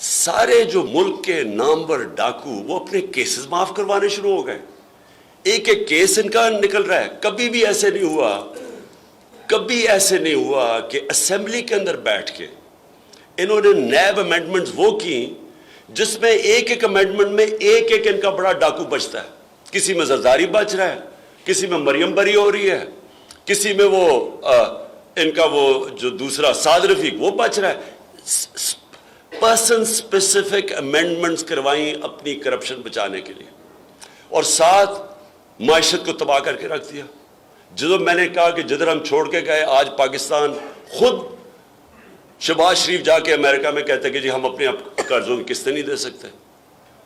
سارے جو ملک کے نامور ڈاکو وہ اپنے کیسز معاف کروانے شروع ہو گئے. ایک ایک کیس ان کا نکل رہا ہے. کبھی بھی ایسے نہیں ہوا کہ اسمبلی کے اندر بیٹھ کے انہوں نے نیب امینڈمنٹس وہ کی جس میں ایک ایک امینڈمنٹ میں ایک ایک ان کا بڑا ڈاکو بچتا ہے. کسی میں زرداری بچ رہا ہے, کسی میں مریم بری ہو رہی ہے, کسی میں وہ ان کا وہ جو دوسرا سعد رفیق وہ بچ رہا ہے. پرسن سپیسیفک امینڈمنٹس کروائیں اپنی کرپشن بچانے کے لیے, اور ساتھ معیشت کو تباہ کر کے رکھ دیا. جدو میں نے کہا کہ جدھر ہم چھوڑ کے گئے, آج پاکستان خود شہباز شریف جا کے امریکہ میں کہتے کہ جی ہم اپنے قرضوں کی قسطیں نہیں دے سکتے.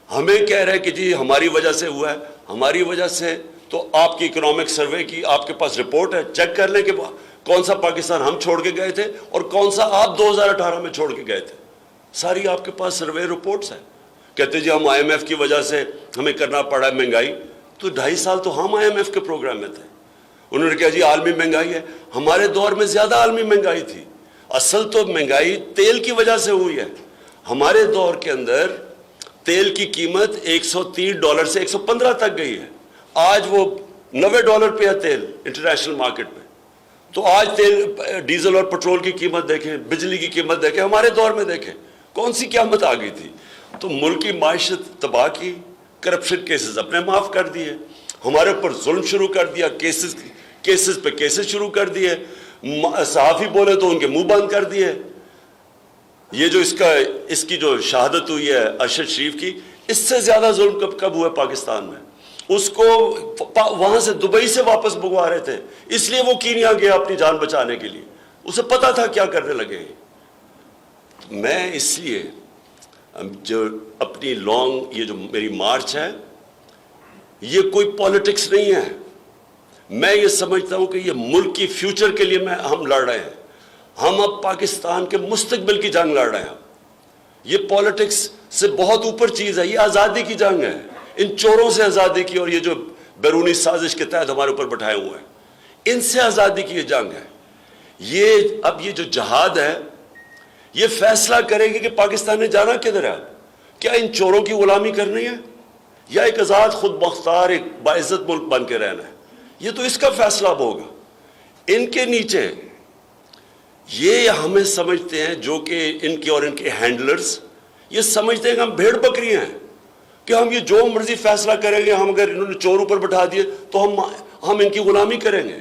ہمیں کہہ رہے کہ جی ہماری وجہ سے ہوا ہے. ہماری وجہ سے تو آپ کی اکنامک سروے کی آپ کے پاس رپورٹ ہے, چیک کر لیں کہ کون سا پاکستان ہم چھوڑ کے گئے تھے اور کون سا آپ 2018 میں چھوڑ کے گئے تھے. ساری آپ کے پاس سروے رپورٹس ہیں. کہتے جی ہم IMF کی وجہ سے ہمیں کرنا پڑا ہے مہنگائی. تو 2.5 سال تو ہم IMF کے پروگرام میں تھے. انہوں نے کہا جی عالمی مہنگائی ہے. ہمارے دور میں زیادہ عالمی مہنگائی تھی. اصل تو مہنگائی تیل کی وجہ سے ہوئی ہے. ہمارے دور کے اندر تیل کی قیمت $130 سے 115 تک گئی ہے. آج وہ $90 پہ ہے تیل انٹرنیشنل مارکیٹ میں. تو آج تیل ڈیزل اور پٹرول کی قیمت دیکھیں, بجلی کی قیمت دیکھیں, ہمارے دور میں دیکھیں کون سی قیامت آ گئی تھی. تو ملک کی معیشت تباہ کی, کرپشن کیسز اپنے معاف کر دیے, ہمارے اوپر ظلم شروع کر دیا, کیسز پہ کیسز شروع کر دیے, صحافی بولے تو ان کے منہ بند کر دیے. یہ جو اس کی جو شہادت ہوئی ہے ارشد شریف کی, اس سے زیادہ ظلم کب ہوا پاکستان میں. اس کو وہاں سے دبئی سے واپس بگوا رہے تھے, اس لیے وہ کینیا گیا اپنی جان بچانے کے لیے. اسے پتا تھا کیا کرنے لگے. میں اس لیے جو اپنی یہ جو میری مارچ ہے یہ کوئی پالیٹکس نہیں ہے. میں یہ سمجھتا ہوں کہ یہ ملک کی فیوچر کے لیے ہم لڑ رہے ہیں. ہم اب پاکستان کے مستقبل کی جنگ لڑ رہے ہیں. یہ پالیٹکس سے بہت اوپر چیز ہے. یہ آزادی کی جنگ ہے, ان چوروں سے آزادی کی, اور یہ جو بیرونی سازش کے تحت ہمارے اوپر بٹھائے ہوئے ہیں ان سے آزادی کی یہ جنگ ہے. اب یہ جو جہاد ہے یہ فیصلہ کرے گی کہ پاکستان نے جانا کدھر ہے. کیا ان چوروں کی غلامی کرنی ہے یا ایک آزاد خود مختار ایک باعزت ملک بن کے رہنا ہے. یہ تو اس کا فیصلہ اب ہوگا. ان کے نیچے یہ ہمیں سمجھتے ہیں جو کہ ان کے اور ان کے ہینڈلرز یہ سمجھتے ہیں کہ ہم بھیڑ بکری ہیں, کہ ہم یہ جو مرضی فیصلہ کریں گے, ہم اگر انہوں نے چور اوپر بٹھا دیے تو ہم ان کی غلامی کریں گے.